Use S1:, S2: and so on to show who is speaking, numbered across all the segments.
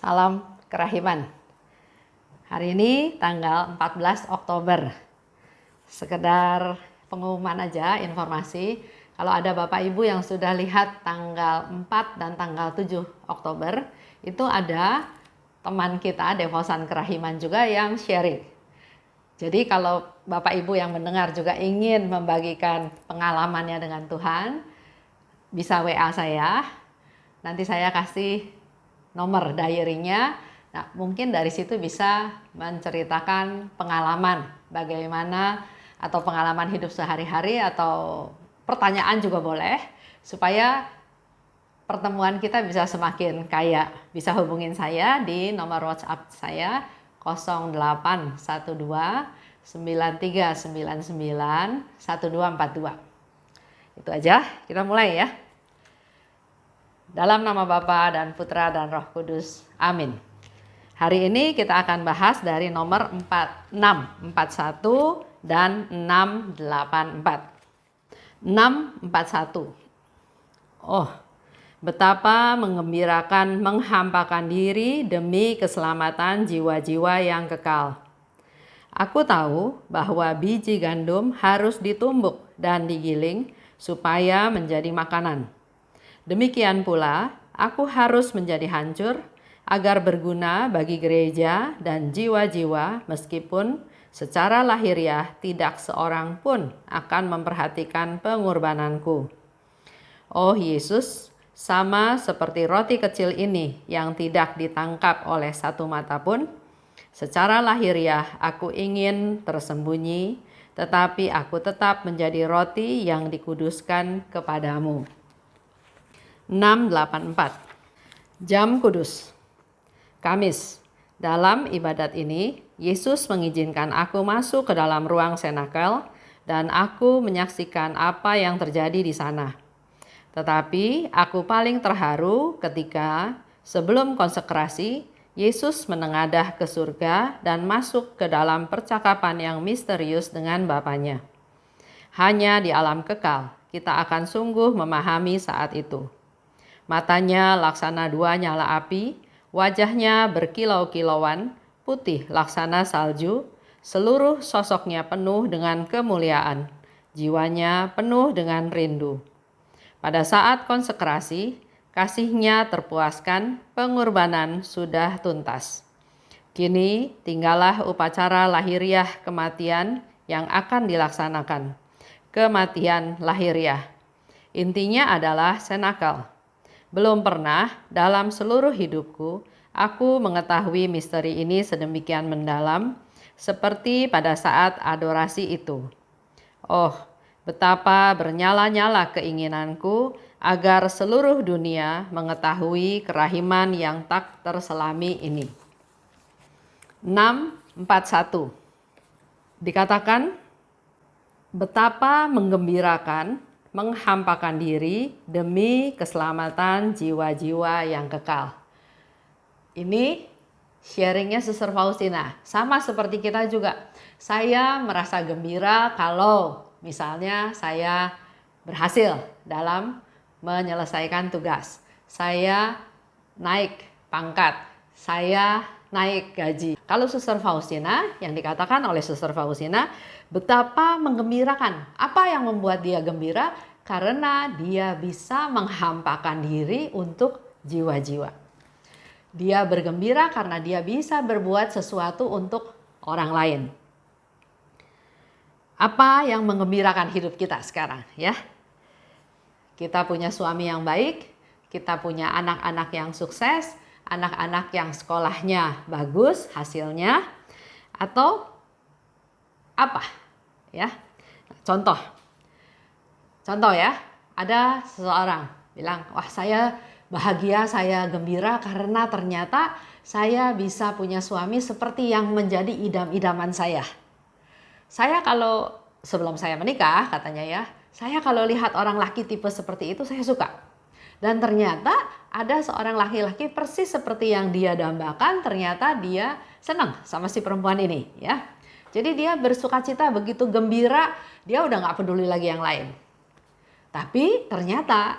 S1: Salam kerahiman. Hari ini tanggal 14 Oktober. Sekedar pengumuman aja, informasi. Kalau ada Bapak Ibu yang sudah lihat tanggal 4 dan tanggal 7 Oktober, itu ada teman kita, Devosan Kerahiman juga yang sharing. Jadi kalau Bapak Ibu yang mendengar juga ingin membagikan pengalamannya dengan Tuhan, bisa WA saya. Nanti saya kasih nomor diary-nya. Nah, mungkin dari situ bisa menceritakan pengalaman bagaimana atau pengalaman hidup sehari-hari atau pertanyaan juga boleh supaya pertemuan kita bisa semakin kaya. Bisa hubungin saya di nomor WhatsApp saya 0812 9399 1242. Itu aja, kita mulai ya. Dalam nama Bapa dan Putra dan Roh Kudus. Amin. Hari ini kita akan bahas dari nomor 641 dan 684. 641. Oh, betapa menggembirakan menghampakan diri demi keselamatan jiwa-jiwa yang kekal. Aku tahu bahwa biji gandum harus ditumbuk dan digiling supaya menjadi makanan. Demikian pula, aku harus menjadi hancur agar berguna bagi gereja dan jiwa-jiwa meskipun secara lahiriah tidak seorang pun akan memperhatikan pengorbananku. Oh Yesus, sama seperti roti kecil ini yang tidak ditangkap oleh satu mata pun, secara lahiriah aku ingin tersembunyi, tetapi aku tetap menjadi roti yang dikuduskan kepadamu. 684. Jam Kudus. Kamis. Dalam ibadat ini, Yesus mengizinkan aku masuk ke dalam ruang senakel dan aku menyaksikan apa yang terjadi di sana. Tetapi aku paling terharu ketika sebelum konsekrasi, Yesus menengadah ke surga dan masuk ke dalam percakapan yang misterius dengan Bapanya. Hanya di alam kekal kita akan sungguh memahami saat itu. Matanya laksana dua nyala api, wajahnya berkilau-kilauan, putih laksana salju, seluruh sosoknya penuh dengan kemuliaan, jiwanya penuh dengan rindu. Pada saat konsekrasi, kasihnya terpuaskan, pengorbanan sudah tuntas. Kini tinggallah upacara lahiriah kematian yang akan dilaksanakan. Kematian lahiriah. Intinya adalah senakel. Belum pernah dalam seluruh hidupku aku mengetahui misteri ini sedemikian mendalam seperti pada saat adorasi itu. Oh, betapa bernyala-nyala keinginanku agar seluruh dunia mengetahui kerahiman yang tak terselami ini. 641. Dikatakan betapa menggembirakan menghampakan diri demi keselamatan jiwa-jiwa yang kekal. Ini sharingnya Suster Faustina. Sama seperti kita juga. Saya merasa gembira kalau misalnya saya berhasil dalam menyelesaikan tugas. Saya naik pangkat. Saya naik gaji. Kalau Suster Faustina, yang dikatakan oleh Suster Faustina, betapa menggembirakan. Apa yang membuat dia gembira? Karena dia bisa menghampakan diri untuk jiwa-jiwa. Dia bergembira karena dia bisa berbuat sesuatu untuk orang lain. Apa yang menggembirakan hidup kita sekarang, ya? Kita punya suami yang baik, kita punya anak-anak yang sukses, anak-anak yang sekolahnya bagus hasilnya, atau apa? Ya, contoh ya, ada seseorang bilang, wah saya bahagia, saya gembira karena ternyata saya bisa punya suami seperti yang menjadi idam-idaman saya. Saya kalau sebelum saya menikah katanya ya, saya kalau lihat orang laki tipe seperti itu saya suka. Dan ternyata ada seorang laki-laki persis seperti yang dia dambakan, ternyata dia senang sama si perempuan ini ya. Jadi dia bersukacita, begitu gembira, dia udah gak peduli lagi yang lain. Tapi ternyata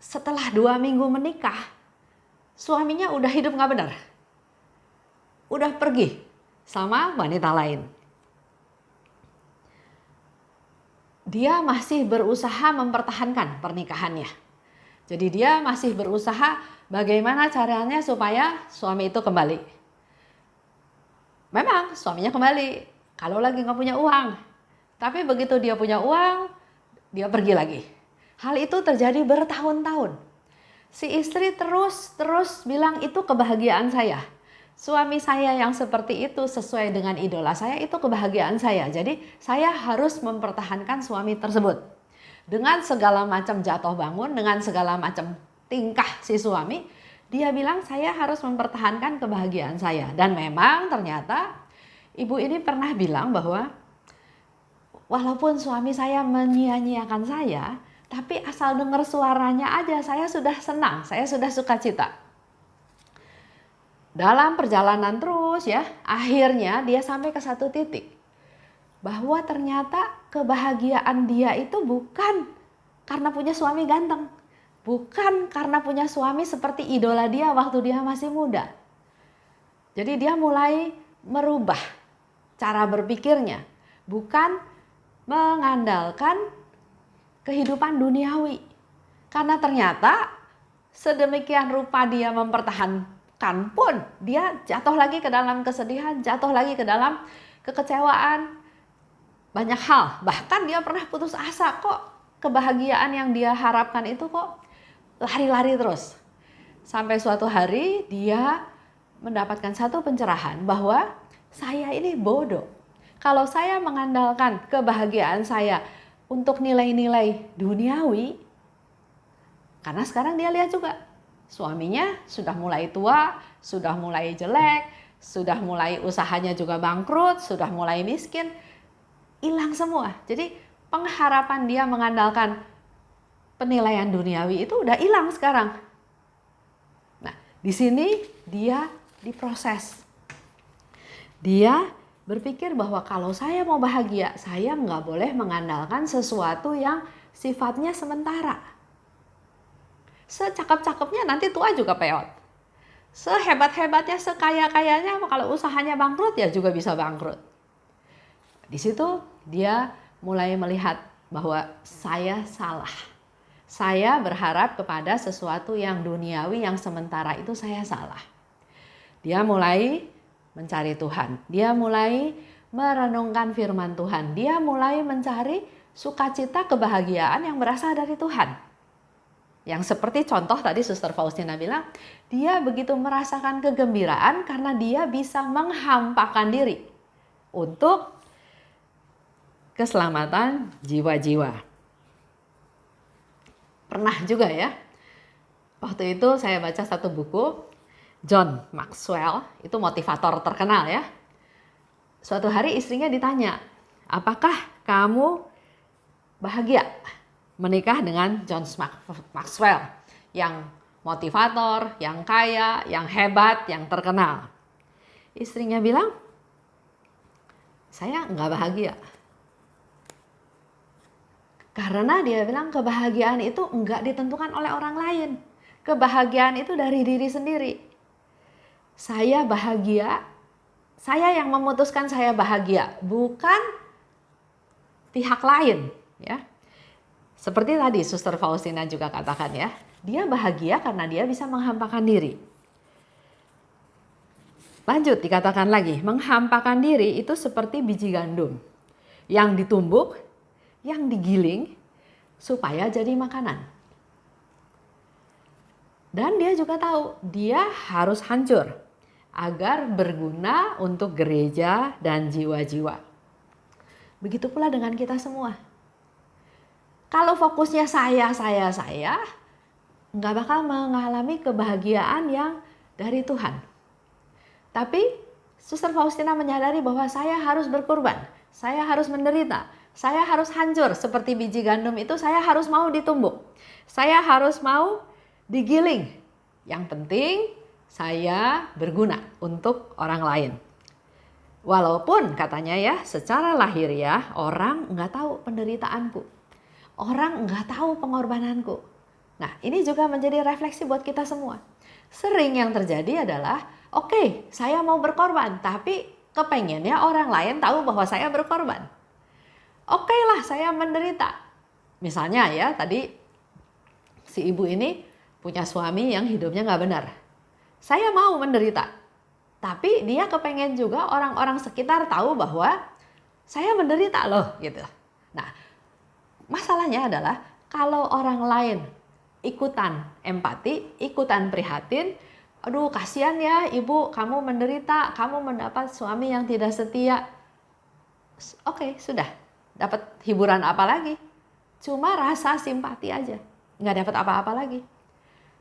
S1: setelah 2 minggu menikah, suaminya udah hidup nggak benar, udah pergi sama wanita lain. Dia masih berusaha mempertahankan pernikahannya. Jadi dia masih berusaha bagaimana caranya supaya suami itu kembali. Memang suaminya kembali kalau lagi nggak punya uang. Tapi begitu dia punya uang, dia pergi lagi. Hal itu terjadi bertahun-tahun. Si istri terus bilang itu kebahagiaan saya. Suami saya yang seperti itu sesuai dengan idola saya, itu kebahagiaan saya. Jadi saya harus mempertahankan suami tersebut. Dengan segala macam jatuh bangun, dengan segala macam tingkah si suami, dia bilang saya harus mempertahankan kebahagiaan saya. Dan memang ternyata ibu ini pernah bilang bahwa walaupun suami saya menyia-nyiakan saya, tapi asal dengar suaranya aja saya sudah senang, saya sudah sukacita. Dalam perjalanan terus ya, akhirnya dia sampai ke satu titik. Bahwa ternyata kebahagiaan dia itu bukan karena punya suami ganteng. Bukan karena punya suami seperti idola dia waktu dia masih muda. Jadi dia mulai merubah cara berpikirnya. Bukan mengandalkan kehidupan duniawi. Karena ternyata sedemikian rupa dia mempertahankan pun dia jatuh lagi ke dalam kesedihan, jatuh lagi ke dalam kekecewaan, banyak hal. Bahkan dia pernah putus asa, kok kebahagiaan yang dia harapkan itu kok lari-lari terus. Sampai suatu hari dia mendapatkan satu pencerahan bahwa saya ini bodoh. Kalau saya mengandalkan kebahagiaan saya untuk nilai-nilai duniawi, karena sekarang dia lihat juga suaminya sudah mulai tua, sudah mulai jelek, sudah mulai usahanya juga bangkrut, sudah mulai miskin, hilang semua. Jadi pengharapan dia mengandalkan penilaian duniawi itu udah hilang sekarang. Nah, di sini dia diproses. Dia berpikir bahwa kalau saya mau bahagia, saya nggak boleh mengandalkan sesuatu yang sifatnya sementara. Secakep-cakepnya nanti tua juga peot. Sehebat-hebatnya, sekaya-kayanya, kalau usahanya bangkrut ya juga bisa bangkrut. Di situ dia mulai melihat bahwa saya salah. Saya berharap kepada sesuatu yang duniawi, yang sementara itu saya salah. Dia mulai mencari Tuhan. Dia mulai merenungkan firman Tuhan. Dia mulai mencari sukacita, kebahagiaan yang berasal dari Tuhan. Yang seperti contoh tadi Suster Faustina bilang, dia begitu merasakan kegembiraan karena dia bisa menghampakan diri untuk keselamatan jiwa-jiwa. Pernah juga ya, waktu itu saya baca satu buku, John Maxwell, itu motivator terkenal ya. Suatu hari istrinya ditanya, apakah kamu bahagia menikah dengan John Maxwell yang motivator, yang kaya, yang hebat, yang terkenal? Istrinya bilang, saya nggak bahagia. Karena dia bilang kebahagiaan itu nggak ditentukan oleh orang lain. Kebahagiaan itu dari diri sendiri. Saya bahagia, saya yang memutuskan saya bahagia, bukan pihak lain, ya. Seperti tadi Suster Faustina juga katakan ya, dia bahagia karena dia bisa menghampakan diri. Lanjut dikatakan lagi, menghampakan diri itu seperti biji gandum yang ditumbuk, yang digiling supaya jadi makanan. Dan dia juga tahu dia harus hancur agar berguna untuk gereja dan jiwa-jiwa. Begitu pula dengan kita semua. Kalau fokusnya saya, nggak bakal mengalami kebahagiaan yang dari Tuhan. Tapi Suster Faustina menyadari bahwa saya harus berkorban, saya harus menderita, saya harus hancur seperti biji gandum itu, saya harus mau ditumbuk, saya harus mau digiling. Yang penting saya berguna untuk orang lain. Walaupun katanya ya, secara lahiriah orang nggak tahu penderitaanku. Orang nggak tahu pengorbananku. Nah, ini juga menjadi refleksi buat kita semua. Sering yang terjadi adalah, oke, saya mau berkorban, tapi kepengennya orang lain tahu bahwa saya berkorban. Oke lah, saya menderita. Misalnya ya, tadi si ibu ini punya suami yang hidupnya nggak benar. Saya mau menderita, tapi dia kepengen juga orang-orang sekitar tahu bahwa saya menderita loh gitu. Nah, masalahnya adalah kalau orang lain ikutan empati, ikutan prihatin, aduh kasihan ya ibu, kamu menderita, kamu mendapat suami yang tidak setia. Oke, sudah. Dapat hiburan apa lagi? Cuma rasa simpati aja. Nggak dapat apa-apa lagi.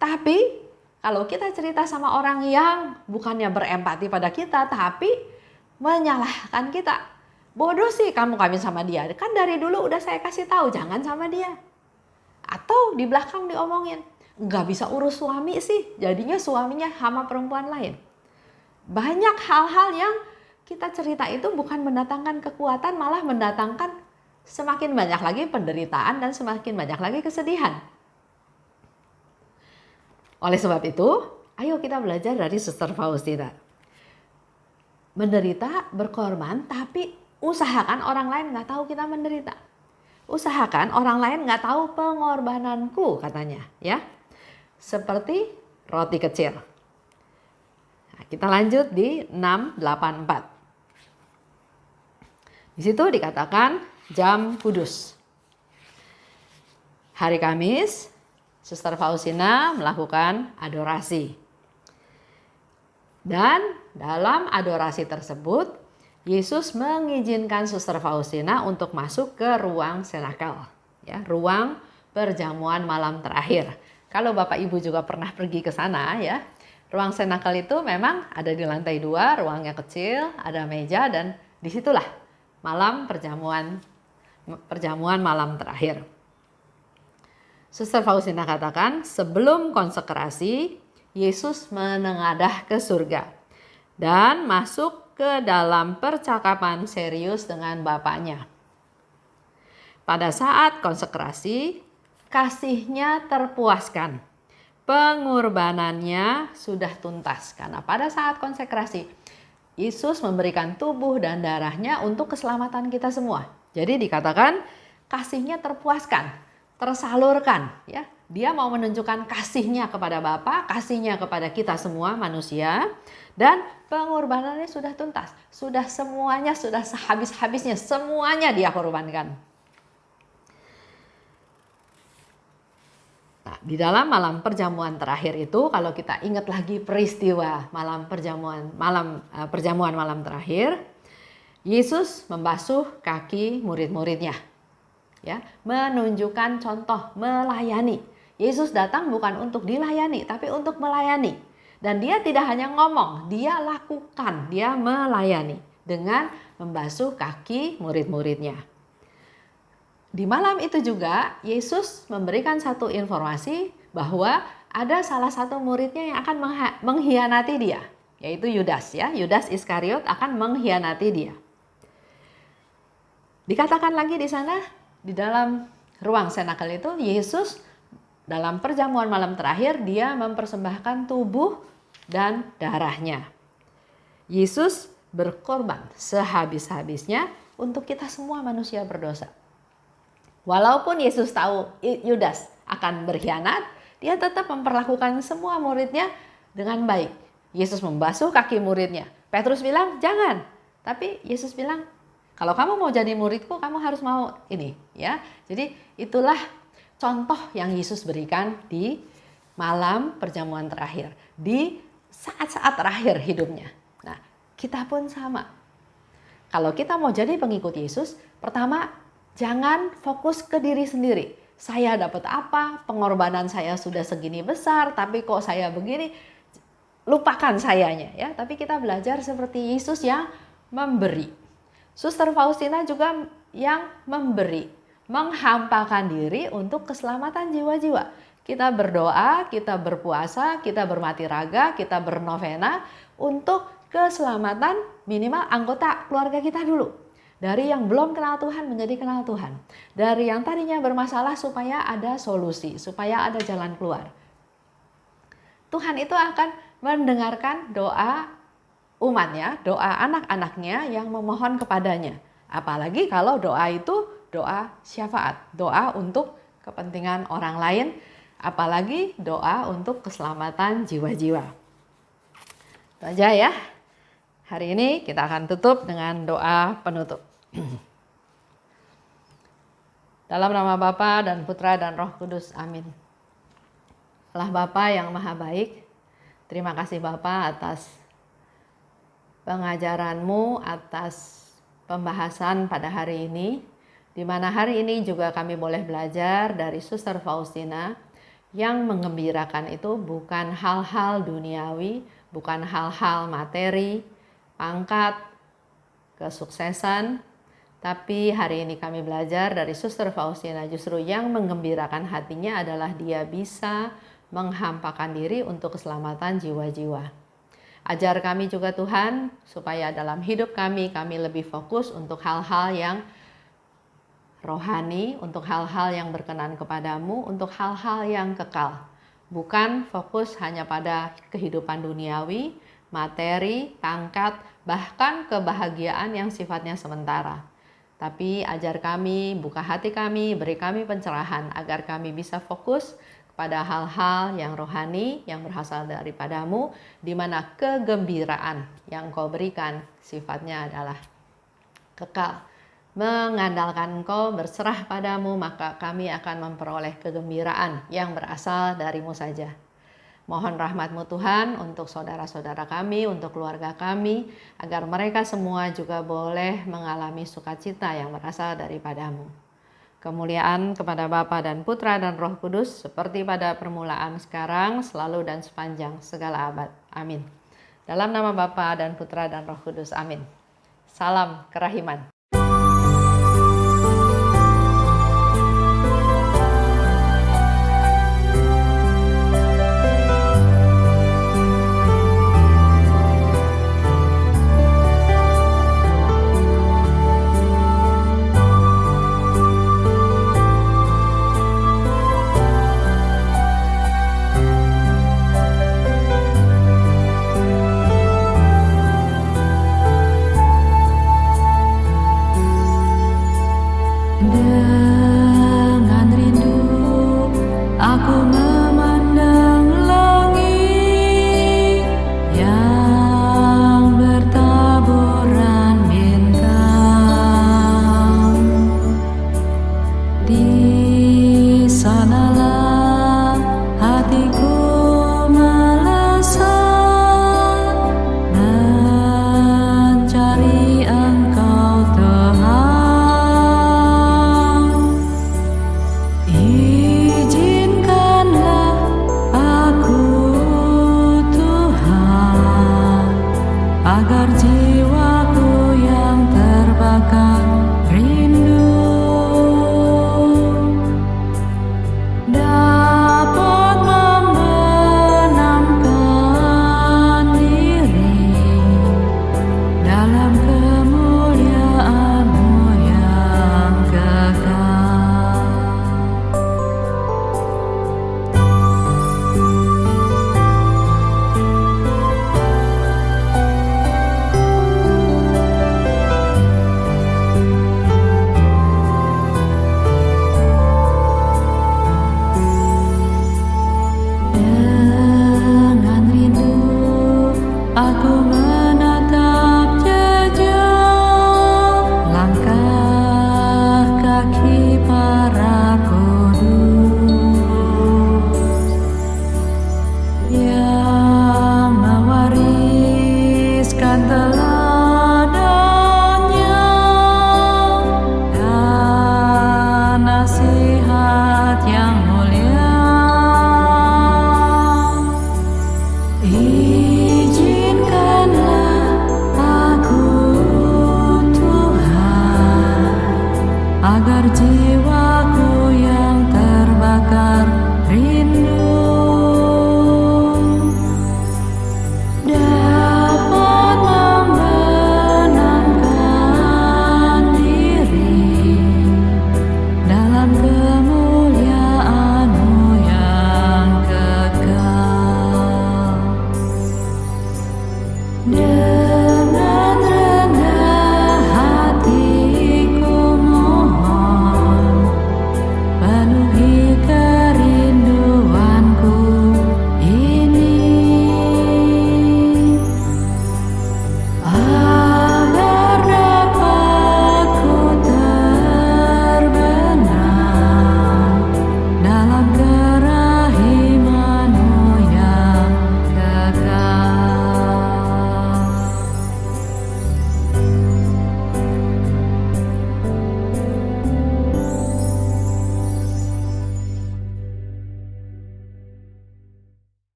S1: Tapi kalau kita cerita sama orang yang bukannya berempati pada kita, tapi menyalahkan kita. Bodoh sih kamu kawin sama dia. Kan dari dulu udah saya kasih tahu jangan sama dia. Atau di belakang diomongin, nggak bisa urus suami sih, jadinya suaminya sama perempuan lain. Banyak hal-hal yang kita cerita itu bukan mendatangkan kekuatan, malah mendatangkan semakin banyak lagi penderitaan dan semakin banyak lagi kesedihan. Oleh sebab itu, ayo kita belajar dari Suster Faustina. Menderita, berkorban, tapi usahakan orang lain nggak tahu kita menderita. Usahakan orang lain nggak tahu pengorbananku, katanya, ya. Seperti roti kecil. Nah, kita lanjut di 684. Di situ dikatakan jam kudus. Hari Kamis, Suster Faustina melakukan adorasi. Dan dalam adorasi tersebut, Yesus mengizinkan Suster Faustina untuk masuk ke ruang senakel, ya, ruang perjamuan malam terakhir. Kalau Bapak Ibu juga pernah pergi ke sana, ya, ruang senakel itu memang ada di lantai 2, ruangnya kecil, ada meja, dan disitulah perjamuan malam terakhir. Suster Faustina katakan, sebelum konsekrasi, Yesus menengadah ke surga dan masuk ke dalam percakapan serius dengan Bapaknya. Pada saat konsekrasi, kasihnya terpuaskan. Pengorbanannya sudah tuntas. Karena pada saat konsekrasi, Yesus memberikan tubuh dan darahnya untuk keselamatan kita semua. Jadi dikatakan kasihnya terpuaskan, tersalurkan, ya. Dia mau menunjukkan kasihnya kepada Bapa, kasihnya kepada kita semua manusia, dan pengorbanannya sudah tuntas. Sudah semuanya, sudah sehabis-habisnya, semuanya dia korbankan. Nah, di dalam malam perjamuan terakhir itu, kalau kita ingat lagi peristiwa perjamuan malam terakhir, Yesus membasuh kaki murid-muridnya, ya, menunjukkan contoh melayani. Yesus datang bukan untuk dilayani, tapi untuk melayani. Dan dia tidak hanya ngomong, dia lakukan, dia melayani dengan membasuh kaki murid-muridnya. Di malam itu juga Yesus memberikan satu informasi bahwa ada salah satu muridnya yang akan mengkhianati dia, yaitu Yudas, ya. Yudas Iskariot akan mengkhianati dia. Dikatakan lagi di sana, di dalam ruang senakel itu, Yesus dalam perjamuan malam terakhir dia mempersembahkan tubuh dan darahnya. Yesus berkorban sehabis-habisnya untuk kita semua manusia berdosa. Walaupun Yesus tahu Yudas akan berkhianat, dia tetap memperlakukan semua muridnya dengan baik. Yesus membasuh kaki muridnya. Petrus bilang, jangan. Tapi Yesus bilang, kalau kamu mau jadi muridku, kamu harus mau ini, ya. Jadi itulah contoh yang Yesus berikan di malam perjamuan terakhir, di saat-saat terakhir hidupnya. Nah, kita pun sama. Kalau kita mau jadi pengikut Yesus, pertama, jangan fokus ke diri sendiri. Saya dapat apa? Pengorbanan saya sudah segini besar, tapi kok saya begini? Lupakan sayanya, ya. Tapi kita belajar seperti Yesus yang memberi. Suster Faustina juga yang memberi, menghampakan diri untuk keselamatan jiwa-jiwa. Kita berdoa, kita berpuasa, kita bermati raga, kita bernovena untuk keselamatan minimal anggota keluarga kita dulu. Dari yang belum kenal Tuhan menjadi kenal Tuhan. Dari yang tadinya bermasalah supaya ada solusi, supaya ada jalan keluar. Tuhan itu akan mendengarkan doa umatnya, doa anak-anaknya yang memohon kepadanya. Apalagi kalau doa itu doa syafaat, doa untuk kepentingan orang lain, apalagi doa untuk keselamatan jiwa-jiwa. Itu aja ya. Hari ini kita akan tutup dengan doa penutup. Dalam nama Bapa dan Putra dan Roh Kudus, amin. Allah Bapa yang Maha Baik, terima kasih Bapa atas pengajaran-Mu, atas pembahasan pada hari ini, di mana hari ini juga kami boleh belajar dari Suster Faustina yang menggembirakan itu bukan hal-hal duniawi, bukan hal-hal materi, pangkat, kesuksesan, tapi hari ini kami belajar dari Suster Faustina justru yang menggembirakan hatinya adalah dia bisa menghampakan diri untuk keselamatan jiwa-jiwa. Ajar kami juga Tuhan, supaya dalam hidup kami lebih fokus untuk hal-hal yang rohani, untuk hal-hal yang berkenan kepadamu, untuk hal-hal yang kekal. Bukan fokus hanya pada kehidupan duniawi, materi, pangkat, bahkan kebahagiaan yang sifatnya sementara. Tapi ajar kami, buka hati kami, beri kami pencerahan agar kami bisa fokus pada hal-hal yang rohani, yang berasal daripadamu, di mana kegembiraan yang Kau berikan sifatnya adalah kekal. Mengandalkan Engkau, berserah padamu, maka kami akan memperoleh kegembiraan yang berasal darimu saja. Mohon rahmat-Mu Tuhan untuk saudara-saudara kami, untuk keluarga kami, agar mereka semua juga boleh mengalami sukacita yang berasal daripadamu. Kemuliaan kepada Bapa dan Putra dan Roh Kudus, seperti pada permulaan, sekarang, selalu dan sepanjang segala abad. Amin. Dalam nama Bapa dan Putra dan Roh Kudus. Amin. Salam kerahiman.
S2: Aku